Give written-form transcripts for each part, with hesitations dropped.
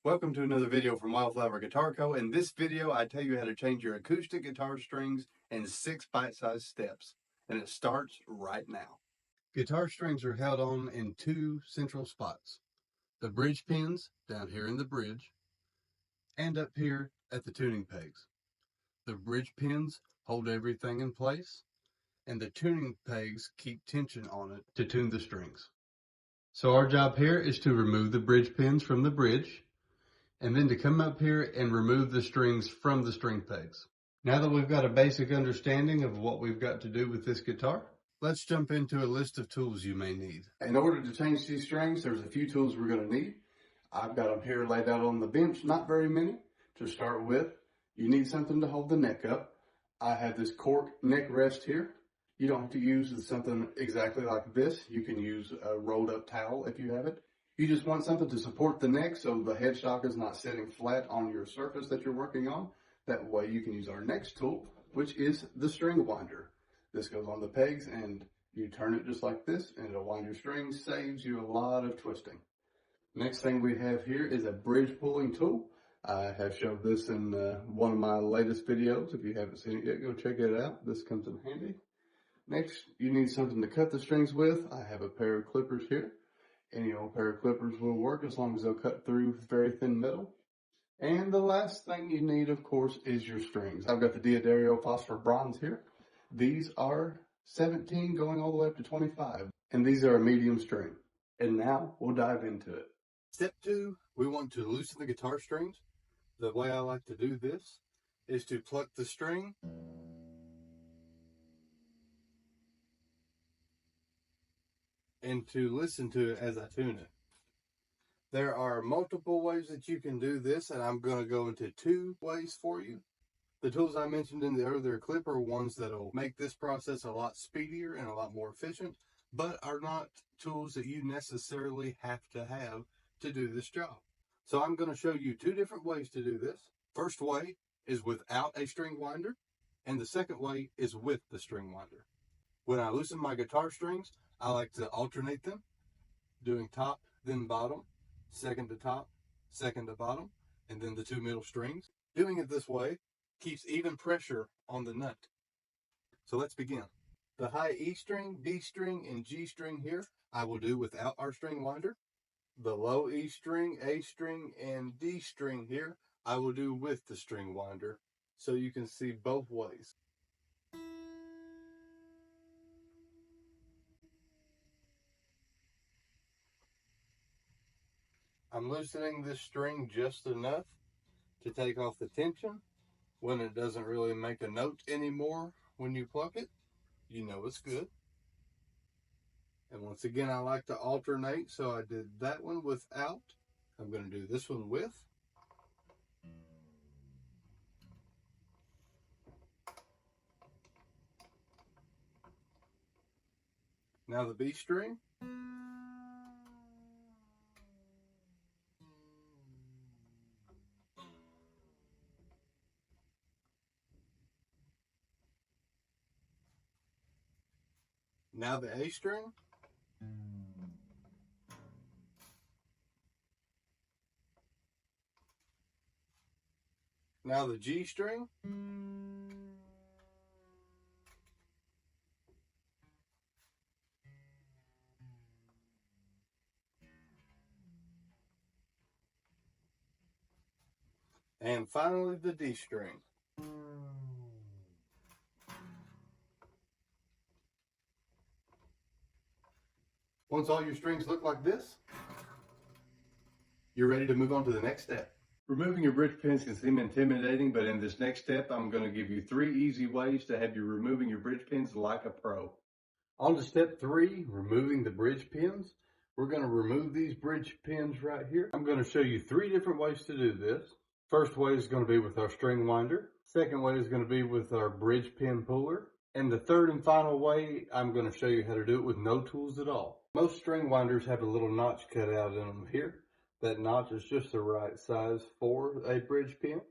Welcome to another video from Wildflower Guitar Co. In this video, I tell you how to change your acoustic guitar strings in 6 bite-sized steps. And it starts right now. Guitar strings are held on in 2 central spots. The bridge pins down here in the bridge and up here at the tuning pegs. The bridge pins hold everything in place and the tuning pegs keep tension on it to tune the strings. So our job here is to remove the bridge pins from the bridge and then to come up here and remove the strings from the string pegs. Now that we've got a basic understanding of what we've got to do with this guitar, let's jump into a list of tools you may need. In order to change these strings, there's a few tools we're going to need. I've got them here laid out on the bench, not very many. To start with, you need something to hold the neck up. I have this cork neck rest here. You don't have to use something exactly like this. You can use a rolled up towel if you have it. You just want something to support the neck so the headstock is not sitting flat on your surface that you're working on. That way you can use our next tool, which is the string winder. This goes on the pegs and you turn it just like this and it'll wind your strings, saves you a lot of twisting. Next thing we have here is a bridge pulling tool. I have showed this in one of my latest videos. If you haven't seen it yet, go check it out. This comes in handy. Next, you need something to cut the strings with. I have a pair of clippers here. Any old pair of clippers will work as long as they'll cut through very thin metal. And the last thing you need, of course, is your strings. I've got the Diodario Phosphor Bronze here. These are 17 going all the way up to 25. And these are a medium string. And now we'll dive into it. Step 2, we want to loosen the guitar strings. The way I like to do this is to pluck the string and to listen to it as I tune it. There are multiple ways that you can do this, and I'm going to go into 2 ways for you. The tools I mentioned in the earlier clip are ones that will make this process a lot speedier and a lot more efficient, but are not tools that you necessarily have to do this job. So I'm going to show you 2 different ways to do this. First way is without a string winder, and the second way is with the string winder. When I loosen my guitar strings, I like to alternate them, doing top, then bottom, second to top, second to bottom, and then the 2 middle strings. Doing it this way keeps even pressure on the nut. So let's begin. The high E string, B string, and G string here, I will do without our string winder. The low E string, A string, and D string here, I will do with the string winder. So you can see both ways. I'm loosening this string just enough to take off the tension. When it doesn't really make a note anymore when you pluck it, you know it's good. And once again, I like to alternate, so I did that one without. I'm going to do this one with. Now the B string. Now the A string. Now the G string. And finally the D string. Once all your strings look like this, you're ready to move on to the next step. Removing your bridge pins can seem intimidating, but in this next step, I'm going to give you 3 easy ways to have you removing your bridge pins like a pro. On to step 3, removing the bridge pins. We're going to remove these bridge pins right here. I'm going to show you 3 different ways to do this. First way is going to be with our string winder. Second way is going to be with our bridge pin puller. And the third and final way, I'm going to show you how to do it with no tools at all. Most string winders have a little notch cut out in them here. That notch is just the right size for a bridge pin.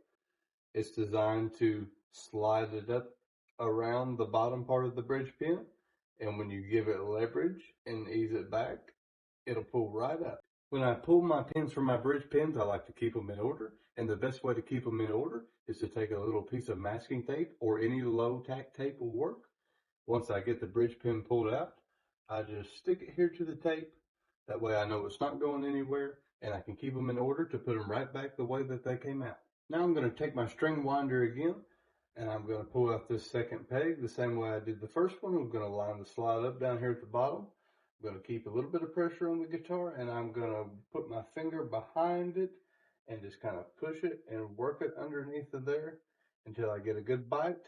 It's designed to slide it up around the bottom part of the bridge pin. And when you give it leverage and ease it back, it'll pull right up. When I pull my pins from my bridge pins, I like to keep them in order. And the best way to keep them in order is to take a little piece of masking tape, or any low tack tape will work. Once I get the bridge pin pulled out, I just stick it here to the tape. That way I know it's not going anywhere, and I can keep them in order to put them right back the way that they came out. Now I'm going to take my string winder again, and I'm going to pull out this second peg the same way I did the first one. I'm going to line the slide up down here at the bottom. I'm going to keep a little bit of pressure on the guitar, and I'm going to put my finger behind it and just kind of push it and work it underneath of there until I get a good bite.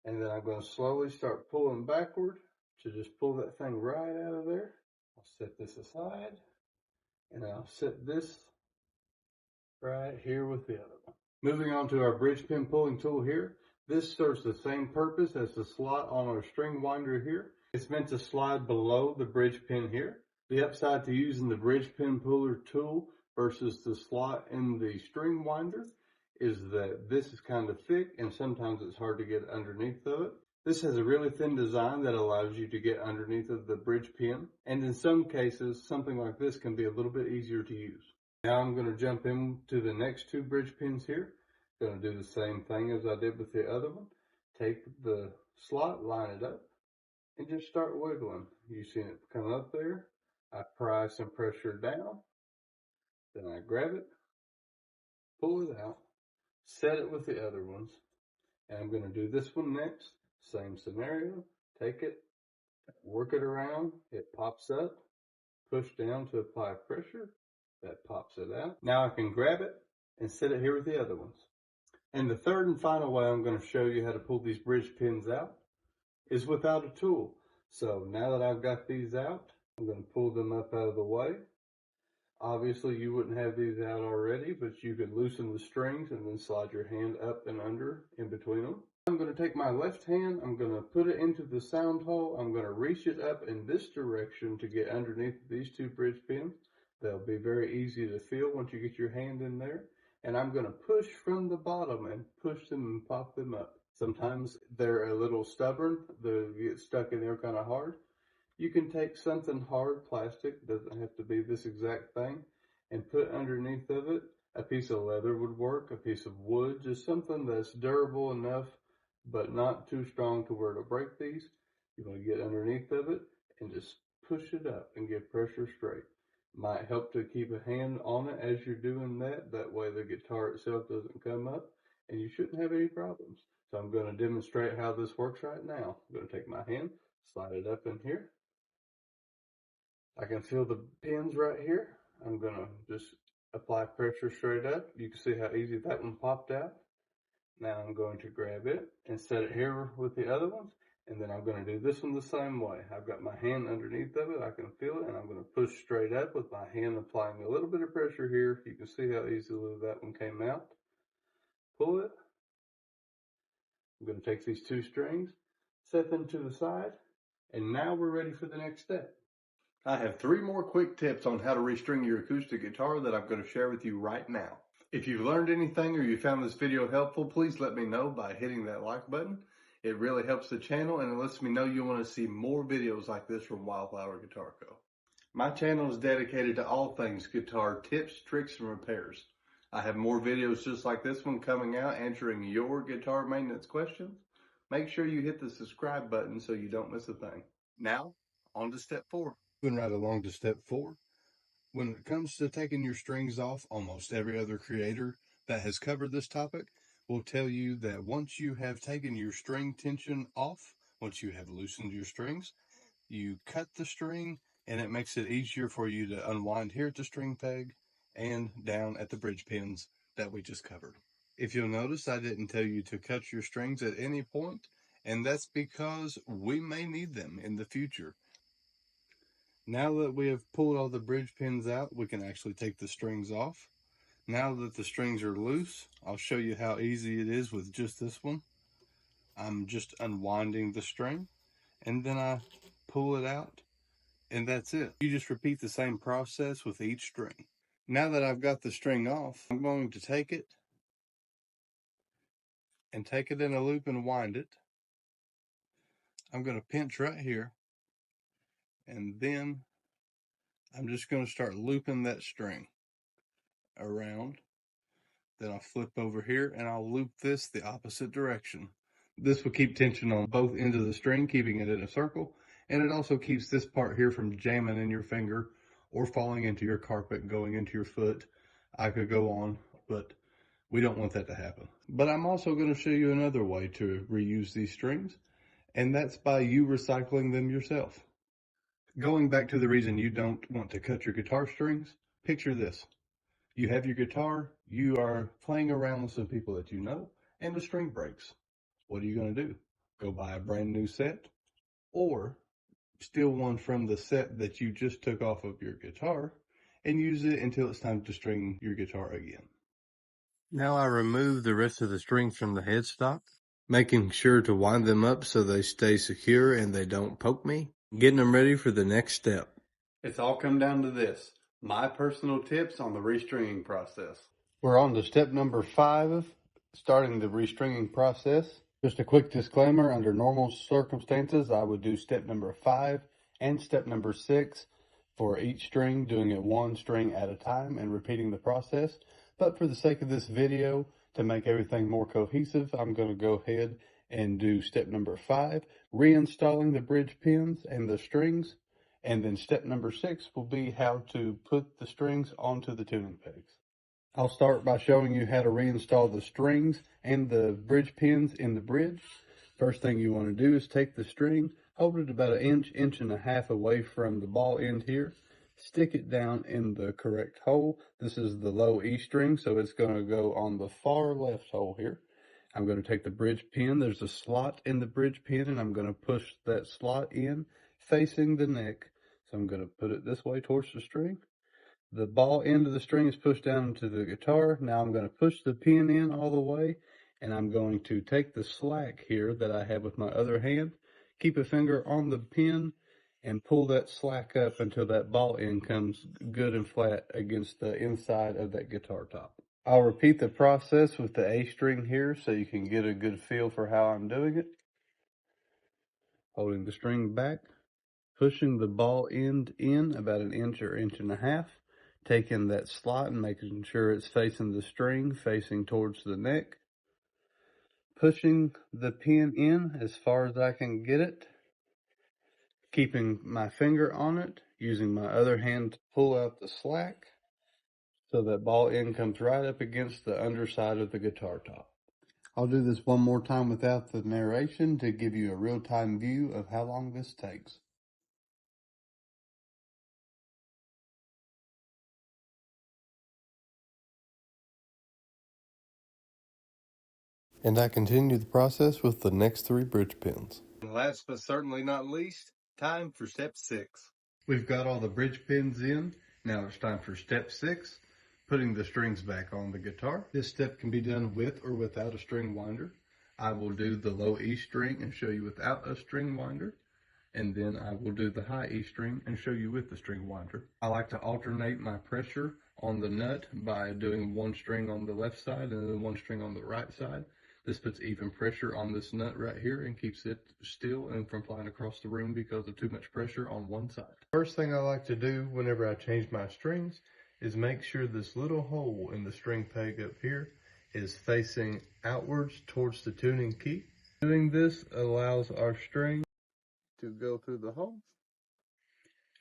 And then I'm going to slowly start pulling backward to just pull that thing right out of there. I'll set this aside, and I'll set this right here with the other one. Moving on to our bridge pin pulling tool here. This serves the same purpose as the slot on our string winder here. It's meant to slide below the bridge pin here. The upside to using the bridge pin puller tool versus the slot in the string winder is that this is kind of thick, and sometimes it's hard to get underneath of it. This has a really thin design that allows you to get underneath of the bridge pin, and in some cases something like this can be a little bit easier to use. Now I'm going to jump into the next two bridge pins here. Going to do the same thing as I did with the other one. Take the slot, line it up, and just start wiggling. You see it come up there. I pry some pressure down, then I grab it, pull it out, set it with the other ones, and I'm going to do this one next. Same scenario. Take it, work it around, it pops up, push down to apply pressure, that pops it out. Now I can grab it and set it here with the other ones. And the third and final way I'm going to show you how to pull these bridge pins out is without a tool. So now that I've got these out, I'm going to pull them up out of the way. Obviously you wouldn't have these out already, but you could loosen the strings and then slide your hand up and under in between them. I'm going to take my left hand, I'm going to put it into the sound hole. I'm going to reach it up in this direction to get underneath these two bridge pins. They'll be very easy to feel once you get your hand in there. And I'm going to push from the bottom and push them and pop them up. Sometimes they're a little stubborn, they get stuck in there kind of hard. You can take something hard, plastic, doesn't have to be this exact thing, and put underneath of it. A piece of leather would work, a piece of wood, just something that's durable enough but not too strong to where it'll break these. You're going to get underneath of it and just push it up and get pressure straight. Might help to keep a hand on it as you're doing that. That way the guitar itself doesn't come up and you shouldn't have any problems. So I'm going to demonstrate how this works right now. I'm going to take my hand, slide it up in here. I can feel the pins right here. I'm going to just apply pressure straight up. You can see how easy that one popped out. Now I'm going to grab it and set it here with the other ones. And then I'm going to do this one the same way. I've got my hand underneath of it. I can feel it, and I'm going to push straight up with my hand applying a little bit of pressure here. You can see how easily that one came out. Pull it. I'm going to take these two strings, set them to the side, and now we're ready for the next step. I have 3 more quick tips on how to restring your acoustic guitar that I'm going to share with you right now. If you've learned anything or you found this video helpful, please let me know by hitting that like button. It really helps the channel, and it lets me know you want to see more videos like this from Wildflower Guitar Co. My channel is dedicated to all things guitar tips, tricks, and repairs. I have more videos just like this one coming out answering your guitar maintenance questions. Make sure you hit the subscribe button so you don't miss a thing. Now, on to step 4. Moving right along to step 4. When it comes to taking your strings off, almost every other creator that has covered this topic will tell you that once you have taken your string tension off, once you have loosened your strings, you cut the string, and it makes it easier for you to unwind here at the string peg and down at the bridge pins that we just covered. If you'll notice, I didn't tell you to cut your strings at any point, and that's because we may need them in the future. Now that we have pulled all the bridge pins out, we can actually take the strings off. Now that the strings are loose, I'll show you how easy it is with just this one. I'm just unwinding the string, and then I pull it out, and that's it. You just repeat the same process with each string. Now that I've got the string off, I'm going to take it in a loop and wind it. I'm going to pinch right here, and then I'm just going to start looping that string around. Then I'll flip over here and I'll loop this the opposite direction. This will keep tension on both ends of the string, keeping it in a circle. And it also keeps this part here from jamming in your finger or falling into your carpet, going into your foot. I could go on, but we don't want that to happen. But I'm also going to show you another way to reuse these strings, and that's by you recycling them yourself. Going back to the reason you don't want to cut your guitar strings, picture this. You have your guitar, you are playing around with some people that you know, and the string breaks. What are you going to do? Go buy a brand new set, or steal one from the set that you just took off of your guitar and use it until it's time to string your guitar again. Now I remove the rest of the strings from the headstock, making sure to wind them up so they stay secure and they don't poke me, getting them ready for the next step. It's all come down to this, my personal tips on the restringing process. We're on to step number 5, starting the restringing process. Just a quick disclaimer, under normal circumstances, I would do step number 5 and step number 6 for each string, doing it one string at a time and repeating the process. But for the sake of this video, to make everything more cohesive, I'm going to go ahead and do step number 5, reinstalling the bridge pins and the strings. And then step number 6 will be how to put the strings onto the tuning pegs. I'll start by showing you how to reinstall the strings and the bridge pins in the bridge. First thing you want to do is take the string, hold it about an inch and a half away from the ball end here. Stick it down in the correct hole. This is the low E string, so it's going to go on the far left hole here. I'm going to take the bridge pin. There's a slot in the bridge pin, and I'm going to push that slot in facing the neck. So I'm going to put it this way towards the string. The ball end of the string is pushed down into the guitar. Now I'm going to push the pin in all the way, and I'm going to take the slack here that I have with my other hand, keep a finger on the pin, and pull that slack up until that ball end comes good and flat against the inside of that guitar top. I'll repeat the process with the A string here so you can get a good feel for how I'm doing it. Holding the string back, pushing the ball end in about an inch or inch and a half, taking that slot and making sure it's facing the string, facing towards the neck, pushing the pin in as far as I can get it, keeping my finger on it, using my other hand to pull out the slack so that ball end comes right up against the underside of the guitar top. I'll do this one more time without the narration to give you a real-time view of how long this takes. And I continue the process with the next 3 bridge pins. And last but certainly not least, time for step 6. We've got all the bridge pins in. Now it's time for step 6, putting the strings back on the guitar. This step can be done with or without a string winder. I will do the low E string and show you without a string winder. And then I will do the high E string and show you with the string winder. I like to alternate my pressure on the nut by doing one string on the left side and then one string on the right side. This puts even pressure on this nut right here and keeps it still and from flying across the room because of too much pressure on one side. First thing I like to do whenever I change my strings is make sure this little hole in the string peg up here is facing outwards towards the tuning key. Doing this allows our string to go through the hole.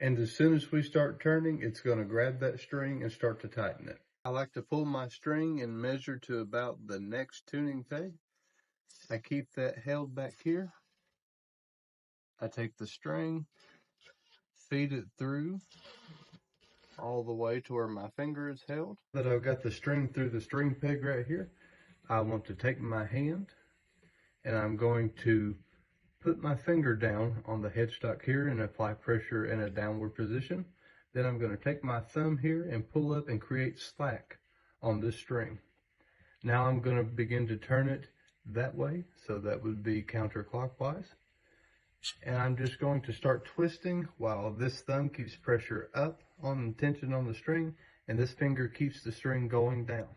And as soon as we start turning, it's going to grab that string and start to tighten it. I like to pull my string and measure to about the next tuning peg. I keep that held back here. I take the string, feed it through all the way to where my finger is held. That I've got the string through the string peg right here, I want to take my hand and I'm going to put my finger down on the headstock here and apply pressure in a downward position. Then I'm going to take my thumb here and pull up and create slack on this string. Now I'm going to begin to turn it that way, so that would be counterclockwise. And I'm just going to start twisting while this thumb keeps pressure up on the tension on the string, and this finger keeps the string going down.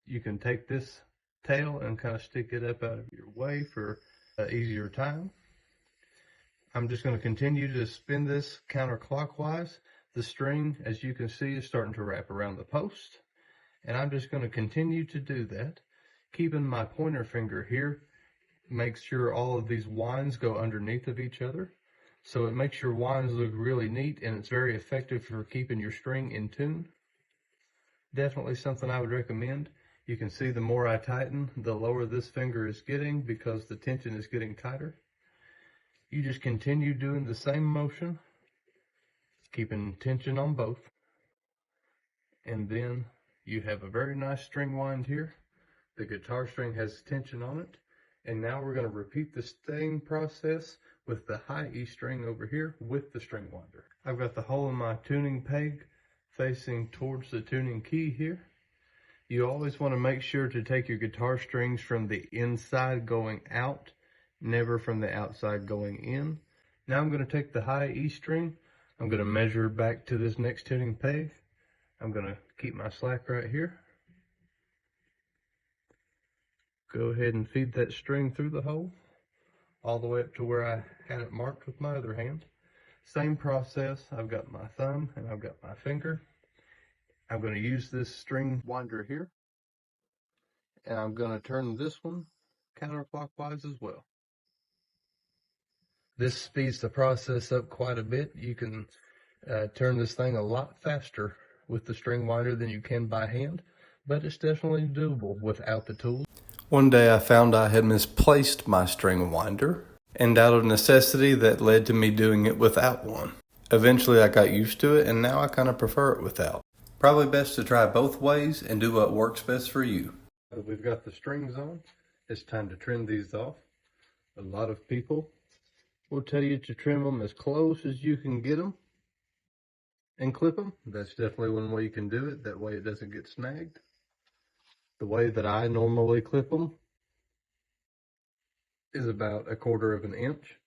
You can take this tail and kind of stick it up out of your way for an easier time. I'm just going to continue to spin this counterclockwise. The string, as you can see, is starting to wrap around the post. And I'm just going to continue to do that, keeping my pointer finger here. Make sure all of these winds go underneath of each other. So it makes your winds look really neat, and it's very effective for keeping your string in tune. Definitely something I would recommend. You can see the more I tighten, the lower this finger is getting because the tension is getting tighter. You just continue doing the same motion, keeping tension on both. And then you have a very nice string wind here. The guitar string has tension on it. And now we're going to repeat the same process with the high E string over here with the string winder. I've got the hole in my tuning peg facing towards the tuning key here. You always want to make sure to take your guitar strings from the inside going out, never from the outside going in. Now I'm going to take the high E string. I'm going to measure back to this next tuning peg. I'm going to keep my slack right here. Go ahead and feed that string through the hole all the way up to where I had it marked with my other hand. Same process. I've got my thumb and I've got my finger. I'm going to use this string winder here, and I'm going to turn this one counterclockwise as well. This speeds the process up quite a bit. You can turn this thing a lot faster with the string winder than you can by hand, but it's definitely doable without the tools. One day I found I had misplaced my string winder, and out of necessity that led to me doing it without one. Eventually I got used to it, and now I kind of prefer it without. Probably best to try both ways and do what works best for you. We've got the strings on. It's time to trim these off. A lot of people will tell you to trim them as close as you can get them and clip them. That's definitely one way you can do it. That way it doesn't get snagged. The way that I normally clip them is about 1/4 of an inch.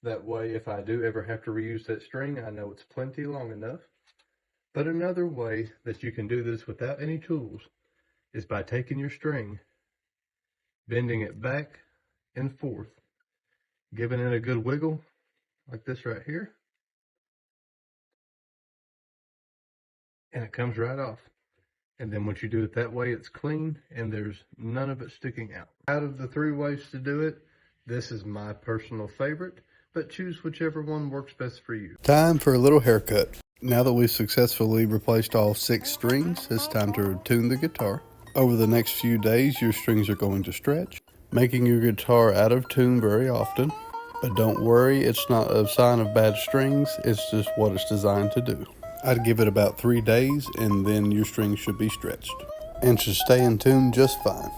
That way, if I do ever have to reuse that string, I know it's plenty long enough. But another way that you can do this without any tools is by taking your string, bending it back and forth, giving it a good wiggle, like this right here, and it comes right off. And then once you do it that way, it's clean and there's none of it sticking out. Out of the 3 ways to do it, this is my personal favorite, but choose whichever one works best for you. Time for a little haircut. Now that we've successfully replaced all 6 strings, it's time to tune the guitar. Over the next few days, your strings are going to stretch, making your guitar out of tune very often. But don't worry, it's not a sign of bad strings, it's just what it's designed to do. I'd give it about 3 days, and then your strings should be stretched and should stay in tune just fine.